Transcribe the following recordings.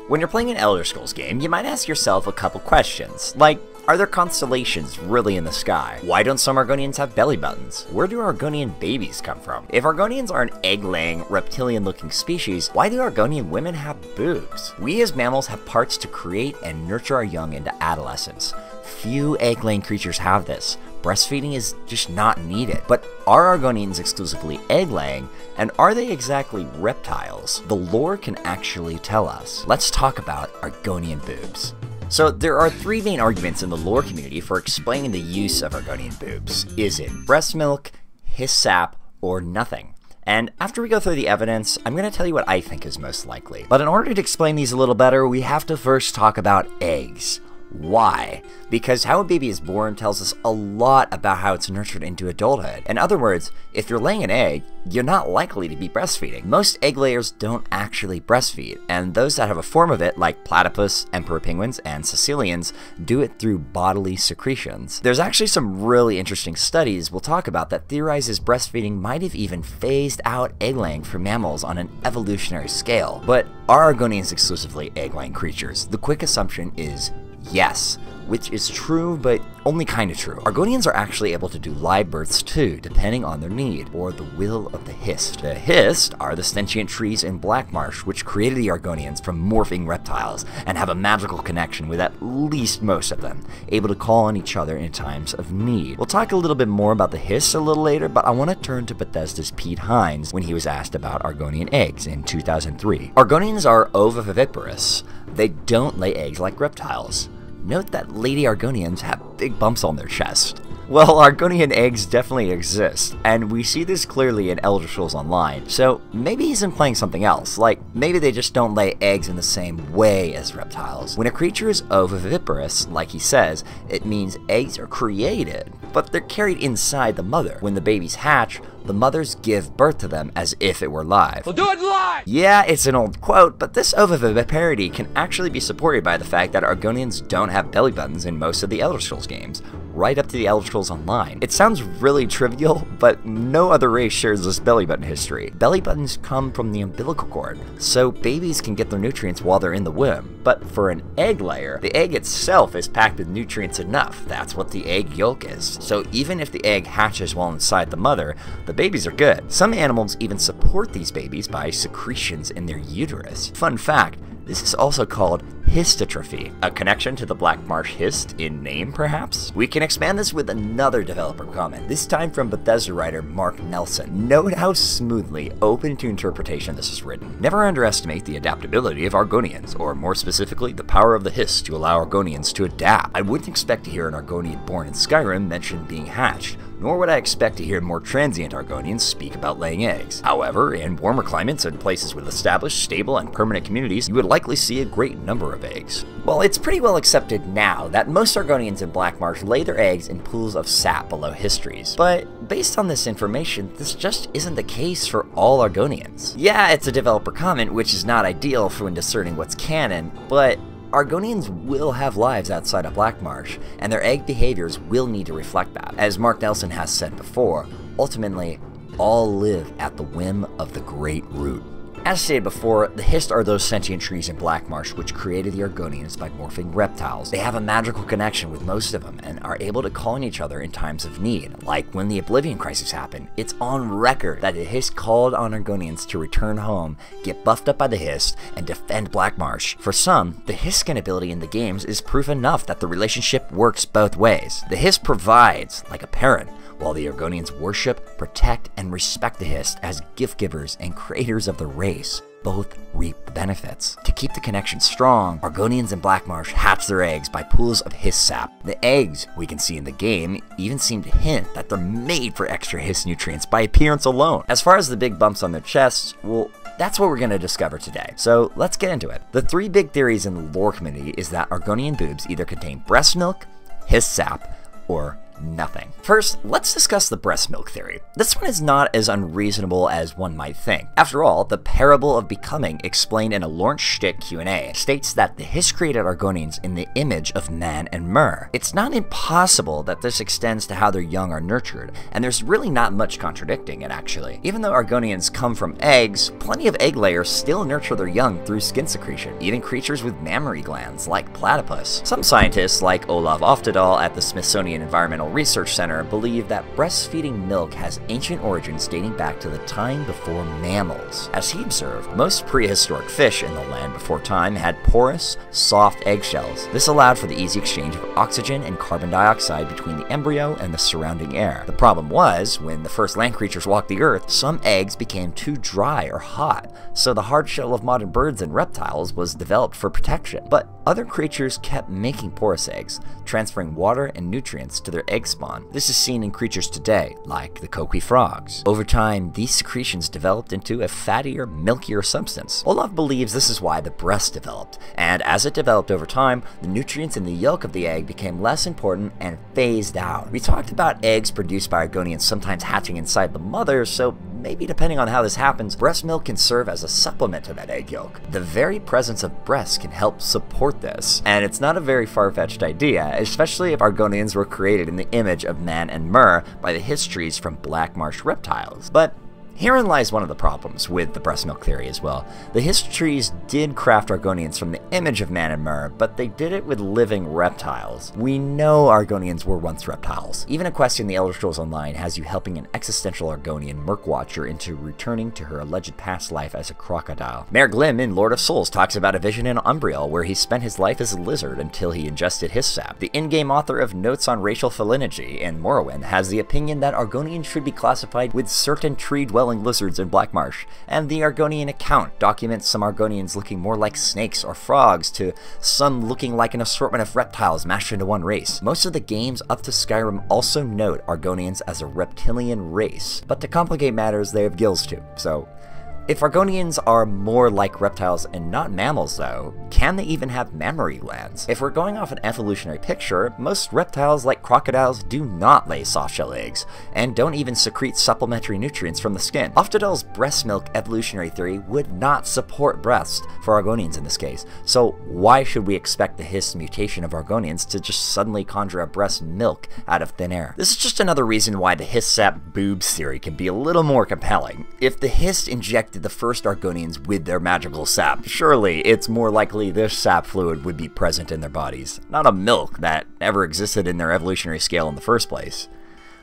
When you're playing an Elder Scrolls game, you might ask yourself a couple questions, like, are there constellations really in the sky? Why don't some Argonians have belly buttons? Where do Argonian babies come from? If Argonians are an egg-laying, reptilian-looking species, why do Argonian women have boobs? We as mammals have parts to create and nurture our young into adolescence. Few egg-laying creatures have this. Breastfeeding is just not needed. But are Argonians exclusively egg-laying, and are they exactly reptiles? The lore can actually tell us. Let's talk about Argonian boobs. So there are three main arguments in the lore community for explaining the use of Argonian boobs. Is it breast milk, Hist Sap, or nothing? And after we go through the evidence, I'm going to tell you what I think is most likely. But in order to explain these a little better, we have to first talk about eggs. Why? Because how a baby is born tells us a lot about how it's nurtured into adulthood. In other words, if you're laying an egg, you're not likely to be breastfeeding. Most egg layers don't actually breastfeed, and those that have a form of it, like platypus, emperor penguins, and caecilians, do it through bodily secretions. There's actually some really interesting studies we'll talk about that theorizes breastfeeding might have even phased out egg laying for mammals on an evolutionary scale. But are Argonians exclusively egg-laying creatures? The quick assumption is yes, which is true, but only kind of true. Argonians are actually able to do live births too, depending on their need, or the will of the Hist. The Hist are the sentient trees in Black Marsh, which created the Argonians from morphing reptiles, and have a magical connection with at least most of them, able to call on each other in times of need. We'll talk a little bit more about the Hist a little later, but I want to turn to Bethesda's Pete Hines when he was asked about Argonian eggs in 2003. Argonians are oviviparous. They don't lay eggs like reptiles. Note that lady Argonians have big bumps on their chest. Well, Argonian eggs definitely exist, and we see this clearly in Elder Scrolls Online, so maybe he's implying something else, like maybe they just don't lay eggs in the same way as reptiles. When a creature is oviviparous, like he says, it means eggs are created, but they're carried inside the mother. When the babies hatch, the mothers give birth to them as if it were live. We'll do it live! Yeah, it's an old quote, but this oviviparity can actually be supported by the fact that Argonians don't have belly buttons in most of the Elder Scrolls games, right up to the Elder Scrolls Online. It sounds really trivial, but no other race shares this belly button history. Belly buttons come from the umbilical cord, so babies can get their nutrients while they're in the womb. But for an egg layer, the egg itself is packed with nutrients enough. That's what the egg yolk is. So even if the egg hatches while inside the mother, the babies are good. Some animals even support these babies by secretions in their uterus. Fun fact, this is also called Historophy, a connection to the Black Marsh Hist in name, perhaps? We can expand this with another developer comment, this time from Bethesda writer Mark Nelson. Note how smoothly open to interpretation this is written. Never underestimate the adaptability of Argonians, or more specifically, the power of the Hist to allow Argonians to adapt. I wouldn't expect to hear an Argonian born in Skyrim mention being hatched, nor would I expect to hear more transient Argonians speak about laying eggs. However, in warmer climates and places with established, stable, and permanent communities, you would likely see a great number of eggs. Well, it's pretty well accepted now that most Argonians in Black Marsh lay their eggs in pools of sap below histories, but based on this information, this just isn't the case for all Argonians. Yeah, it's a developer comment, which is not ideal for when discerning what's canon, but Argonians will have lives outside of Black Marsh, and their egg behaviors will need to reflect that. As Mark Nelson has said before, ultimately, all live at the whim of the Great Root. As stated before, the Hist are those sentient trees in Black Marsh which created the Argonians by morphing reptiles. They have a magical connection with most of them and are able to call on each other in times of need. Like when the Oblivion Crisis happened, it's on record that the Hist called on Argonians to return home, get buffed up by the Hist, and defend Black Marsh. For some, the Histskin ability in the games is proof enough that the relationship works both ways. The Hist provides, like a parent, while the Argonians worship, protect, and respect the Hist as gift givers and creators of the race. Both reap the benefits. To keep the connection strong, Argonians in Black Marsh hatch their eggs by pools of Hist Sap. The eggs, we can see in the game, even seem to hint that they're made for extra Hist nutrients by appearance alone. As far as the big bumps on their chests, well, that's what we're going to discover today. So let's get into it. The three big theories in the lore community is that Argonian boobs either contain breast milk, Hist Sap, or Nothing. First, let's discuss the breast milk theory. This one is not as unreasonable as one might think. After all, the parable of becoming, explained in a Lawrence Schtick Q&A, states that the Hist created Argonians in the image of man and mer. It's not impossible that this extends to how their young are nurtured, and there's really not much contradicting it actually. Even though Argonians come from eggs, plenty of egg layers still nurture their young through skin secretion, even creatures with mammary glands like platypus. Some scientists, like Olaf Oftedal at the Smithsonian Environmental Research Center, believe that breastfeeding milk has ancient origins dating back to the time before mammals. As he observed, most prehistoric fish in the land before time had porous, soft eggshells. This allowed for the easy exchange of oxygen and carbon dioxide between the embryo and the surrounding air. The problem was, when the first land creatures walked the earth, some eggs became too dry or hot, so the hard shell of modern birds and reptiles was developed for protection. But other creatures kept making porous eggs, transferring water and nutrients to their egg spawn. This is seen in creatures today, like the coqui frogs. Over time, these secretions developed into a fattier, milkier substance. Olaf believes this is why the breast developed, and as it developed over time, the nutrients in the yolk of the egg became less important and phased out. We talked about eggs produced by Argonians sometimes hatching inside the mother, so maybe depending on how this happens, breast milk can serve as a supplement to that egg yolk. The very presence of breasts can help support this, and it's not a very far-fetched idea, especially if Argonians were created in the image of man and mer by the histories from black marsh reptiles. But herein lies one of the problems with the breast milk theory as well. The histories did craft Argonians from the image of man and mer, but they did it with living reptiles. We know Argonians were once reptiles. Even a question in the Elder Scrolls Online has you helping an existential Argonian merc watcher into returning to her alleged past life as a crocodile. Mayor Glim in Lord of Souls talks about a vision in Umbriel where he spent his life as a lizard until he ingested Hist Sap. The in-game author of Notes on Racial Felinity in Morrowind has the opinion that Argonians should be classified with certain tree-dwelling lizards in Black Marsh, and the Argonian account documents some Argonians looking more like snakes or frogs to some looking like an assortment of reptiles mashed into one race. Most of the games up to Skyrim also note Argonians as a reptilian race, but to complicate matters, they have gills too, so if Argonians are more like reptiles and not mammals though, can they even have mammary glands? If we're going off an evolutionary picture, most reptiles like crocodiles do not lay soft-shell eggs, and don't even secrete supplementary nutrients from the skin. Oftedal's breast milk evolutionary theory would not support breast for Argonians in this case, so why should we expect the Hist mutation of Argonians to just suddenly conjure a breast milk out of thin air? This is just another reason why the Hist Sap boobs theory can be a little more compelling. If the Hist injected the first Argonians with their magical sap, surely it's more likely this sap fluid would be present in their bodies, not a milk that ever existed in their evolutionary scale in the first place.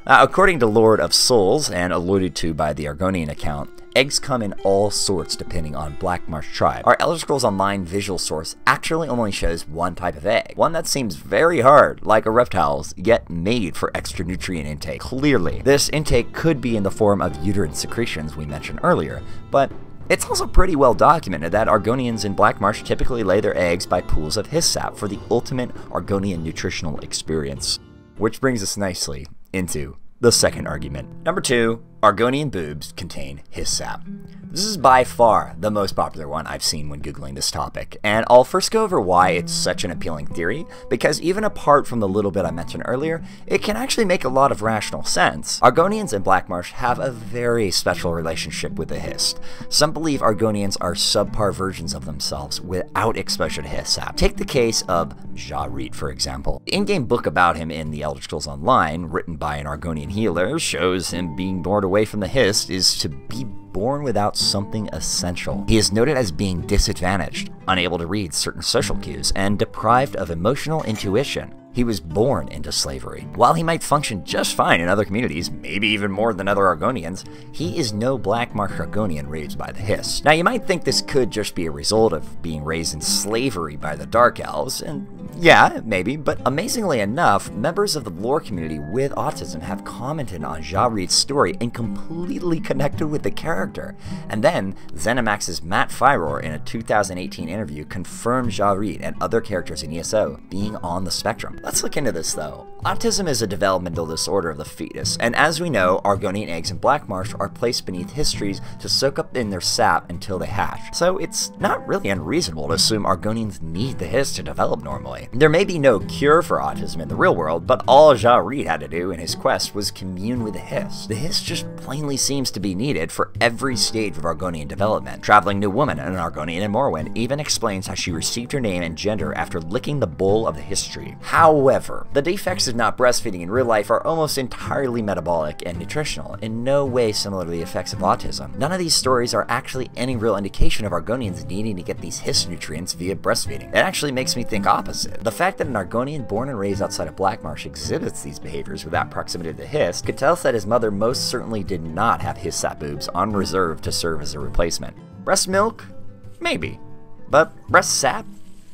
According to Lord of Souls, and alluded to by the Argonian account, eggs come in all sorts depending on Black Marsh tribe. Our Elder Scrolls Online visual source actually only shows one type of egg, one that seems very hard, like a reptile's, yet made for extra nutrient intake. Clearly, this intake could be in the form of uterine secretions we mentioned earlier, but it's also pretty well documented that Argonians in Black Marsh typically lay their eggs by pools of Hist Sap for the ultimate Argonian nutritional experience. Which brings us nicely into the second argument. Number 2, Argonian boobs contain Hist Sap. This is by far the most popular one I've seen when Googling this topic, and I'll first go over why it's such an appealing theory, because even apart from the little bit I mentioned earlier, it can actually make a lot of rational sense. Argonians and Black Marsh have a very special relationship with the Hist. Some believe Argonians are subpar versions of themselves without exposure to Hist Sap. Take the case of Jarit, for example. The in-game book about him in the Elder Scrolls Online, written by an Argonian healer, shows him being born away from the Hist is to be born without something essential. He is noted as being disadvantaged, unable to read certain social cues, and deprived of emotional intuition. He was born into slavery. While he might function just fine in other communities, maybe even more than other Argonians, he is no Black Marsh Argonian raised by the Hist. Now you might think this could just be a result of being raised in slavery by the Dark Elves, and yeah, maybe, but amazingly enough, members of the lore community with autism have commented on Jarit's story and completely connected with the character. And then, ZeniMax's Matt Fyror in a 2018 interview confirmed Jarit and other characters in ESO being on the spectrum. Let's look into this though. Autism is a developmental disorder of the fetus, and as we know, Argonian eggs in black marsh are placed beneath Hist trees to soak up in their sap until they hatch. So it's not really unreasonable to assume Argonians need the Hist to develop normally. There may be no cure for autism in the real world, but all Reed had to do in his quest was commune with the Hist. The Hist just plainly seems to be needed for every stage of Argonian development. Traveling New Woman, an Argonian in Morrowind, even explains how she received her name and gender after licking the bowl of the Hist tree. However, the defects of not breastfeeding in real life are almost entirely metabolic and nutritional, in no way similar to the effects of autism. None of these stories are actually any real indication of Argonians needing to get these Hist nutrients via breastfeeding. It actually makes me think opposite. The fact that an Argonian born and raised outside of Black Marsh exhibits these behaviors without proximity to the Hist could tell us that his mother most certainly did not have Hist Sap boobs on reserve to serve as a replacement. Breast milk? Maybe. But breast sap?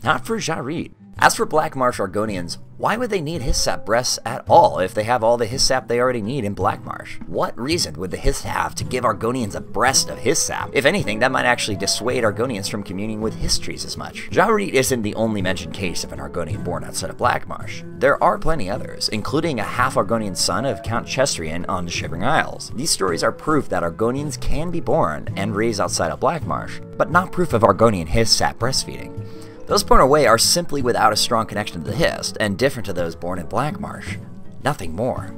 Not for Reed. As for Black Marsh Argonians, why would they need Hist Sap breasts at all if they have all the Hist Sap they already need in Black Marsh? What reason would the Hist have to give Argonians a breast of Hist Sap? If anything, that might actually dissuade Argonians from communing with Hist trees as much. Reed isn't the only mentioned case of an Argonian born outside of Black Marsh. There are plenty others, including a half-Argonian son of Count Chestrian on the Shivering Isles. These stories are proof that Argonians can be born and raised outside of Black Marsh, but not proof of Argonian Hist Sap breastfeeding. Those born away are simply without a strong connection to the Hist, and different to those born in Black Marsh. Nothing more.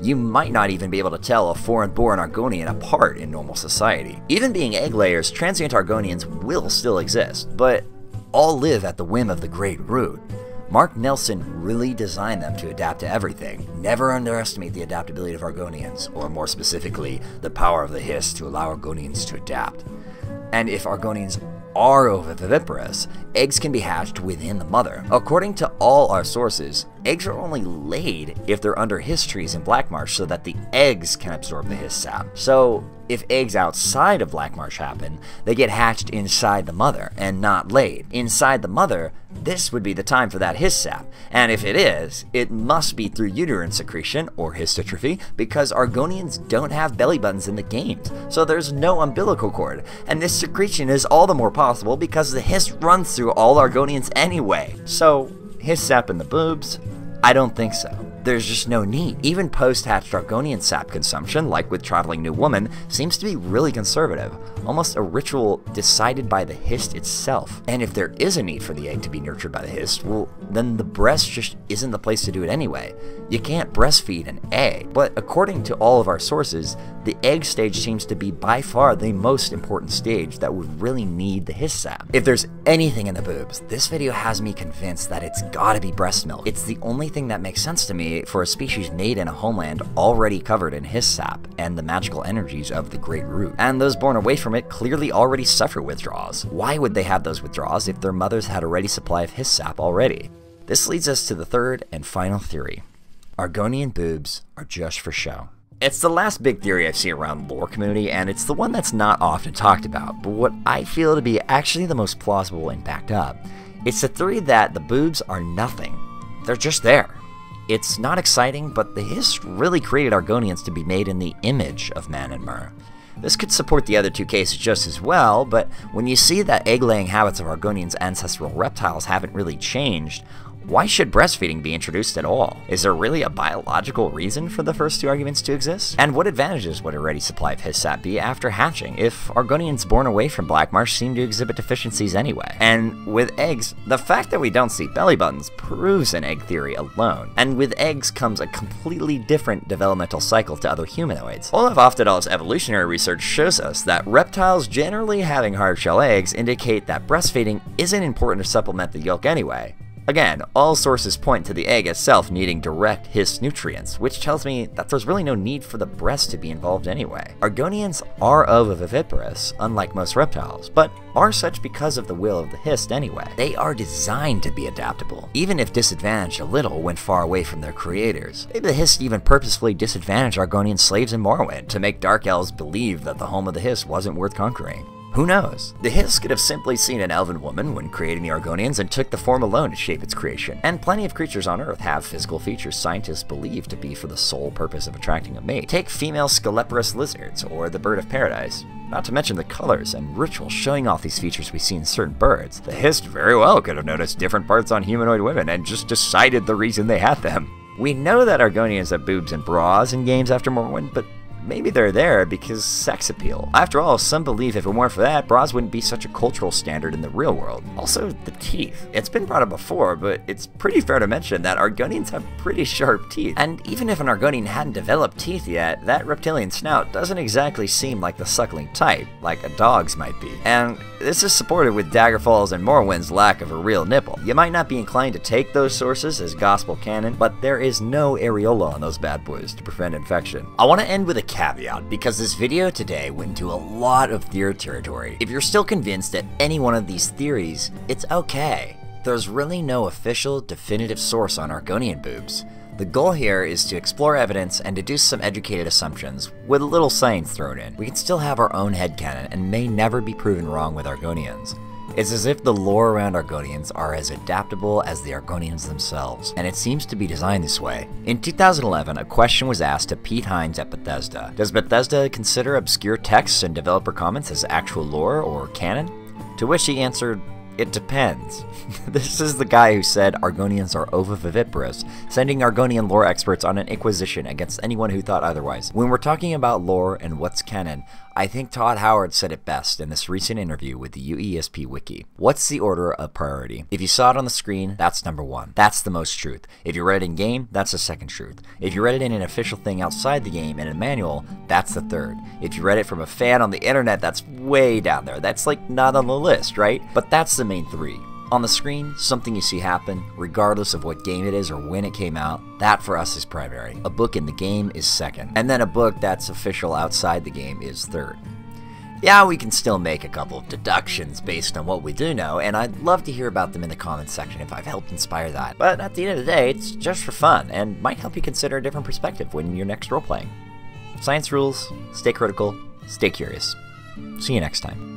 You might not even be able to tell a foreign-born Argonian apart in normal society. Even being egg layers, transient Argonians will still exist, but all live at the whim of the Great Root. Mark Nelson really designed them to adapt to everything. Never underestimate the adaptability of Argonians, or more specifically, the power of the Hist to allow Argonians to adapt. And if Argonians are oviviparous, eggs can be hatched within the mother. According to all our sources, eggs are only laid if they're under Hist trees in Black Marsh so that the eggs can absorb the Hist Sap. So if eggs outside of Black Marsh happen, they get hatched inside the mother and not laid. Inside the mother, this would be the time for that Hist Sap, and if it is, it must be through uterine secretion, or histotrophy, because Argonians don't have belly buttons in the games, so there's no umbilical cord, and this secretion is all the more possible because the Hist runs through all Argonians anyway. So, Hist Sap in the boobs? I don't think so. There's just no need. Even post-hatched Argonian sap consumption, like with Traveling New Woman, seems to be really conservative, almost a ritual decided by the Hist itself. And if there is a need for the egg to be nurtured by the Hist, well, then the breast just isn't the place to do it anyway. You can't breastfeed an egg. But according to all of our sources, the egg stage seems to be by far the most important stage that would really need the Hist Sap. If there's anything in the boobs, this video has me convinced that it's gotta be breast milk. It's the only thing that makes sense to me for a species made in a homeland already covered in Hist Sap and the magical energies of the Great Root. And those born away from it clearly already suffer withdrawals. Why would they have those withdrawals if their mothers had a ready supply of Hist Sap already? This leads us to the third and final theory. Argonian boobs are just for show. It's the last big theory I've seen around the lore community, and it's the one that's not often talked about, but what I feel to be actually the most plausible and backed up. It's the theory that the boobs are nothing. They're just there. It's not exciting, but the Hist really created Argonians to be made in the image of Man and Mer. This could support the other two cases just as well, but when you see that egg-laying habits of Argonians' ancestral reptiles haven't really changed, why should breastfeeding be introduced at all? Is there really a biological reason for the first two arguments to exist? And what advantages would a ready supply of Hist Sap be after hatching if Argonians born away from Black Marsh seem to exhibit deficiencies anyway? And with eggs, the fact that we don't see belly buttons proves an egg theory alone. And with eggs comes a completely different developmental cycle to other humanoids. Olaf Oftedal's evolutionary research shows us that reptiles generally having hard shell eggs indicate that breastfeeding isn't important to supplement the yolk anyway. Again, all sources point to the egg itself needing direct Hist nutrients, which tells me that there's really no need for the breast to be involved anyway. Argonians are oviviparous, unlike most reptiles, but are such because of the will of the Hist anyway. They are designed to be adaptable, even if disadvantaged a little when far away from their creators. Maybe the Hist even purposefully disadvantaged Argonian slaves in Morrowind to make Dark Elves believe that the home of the Hist wasn't worth conquering. Who knows? The Hist could have simply seen an elven woman when creating the Argonians and took the form alone to shape its creation. And plenty of creatures on Earth have physical features scientists believe to be for the sole purpose of attracting a mate. Take female scaleparous lizards or the bird of paradise. Not to mention the colors and rituals showing off these features we see in certain birds. The Hist very well could have noticed different parts on humanoid women and just decided the reason they had them. We know that Argonians have boobs and bras in games after Morrowind, but maybe they're there because sex appeal. After all, some believe if it weren't for that, bras wouldn't be such a cultural standard in the real world. Also, the teeth. It's been brought up before, but it's pretty fair to mention that Argonians have pretty sharp teeth. And even if an Argonian hadn't developed teeth yet, that reptilian snout doesn't exactly seem like the suckling type, like a dog's might be. And this is supported with Daggerfall's and Morrowind's lack of a real nipple. You might not be inclined to take those sources as gospel canon, but there is no areola on those bad boys to prevent infection. I want to end with a caveat, because this video today went into a lot of theory territory. If you're still convinced that any one of these theories, it's okay. There's really no official, definitive source on Argonian boobs. The goal here is to explore evidence and deduce some educated assumptions, with a little science thrown in. We can still have our own headcanon and may never be proven wrong with Argonians. It's as if the lore around Argonians are as adaptable as the Argonians themselves, and it seems to be designed this way. In 2011, a question was asked to Pete Hines at Bethesda. Does Bethesda consider obscure texts and developer comments as actual lore or canon? To which he answered, "It depends." This is the guy who said Argonians are oviviparous, sending Argonian lore experts on an inquisition against anyone who thought otherwise. When we're talking about lore and what's canon, I think Todd Howard said it best in this recent interview with the UESP Wiki. What's the order of priority? If you saw it on the screen, that's number one. That's the most truth. If you read it in game, that's the second truth. If you read it in an official thing outside the game in a manual, that's the third. If you read it from a fan on the internet, that's way down there. That's like not on the list, right? But that's the main three. On the screen, something you see happen, regardless of what game it is or when it came out, that for us is primary. A book in the game is second. And then a book that's official outside the game is third. Yeah, we can still make a couple of deductions based on what we do know, and I'd love to hear about them in the comments section if I've helped inspire that. But at the end of the day, it's just for fun, and might help you consider a different perspective when you're next role-playing. Science rules, stay critical, stay curious. See you next time.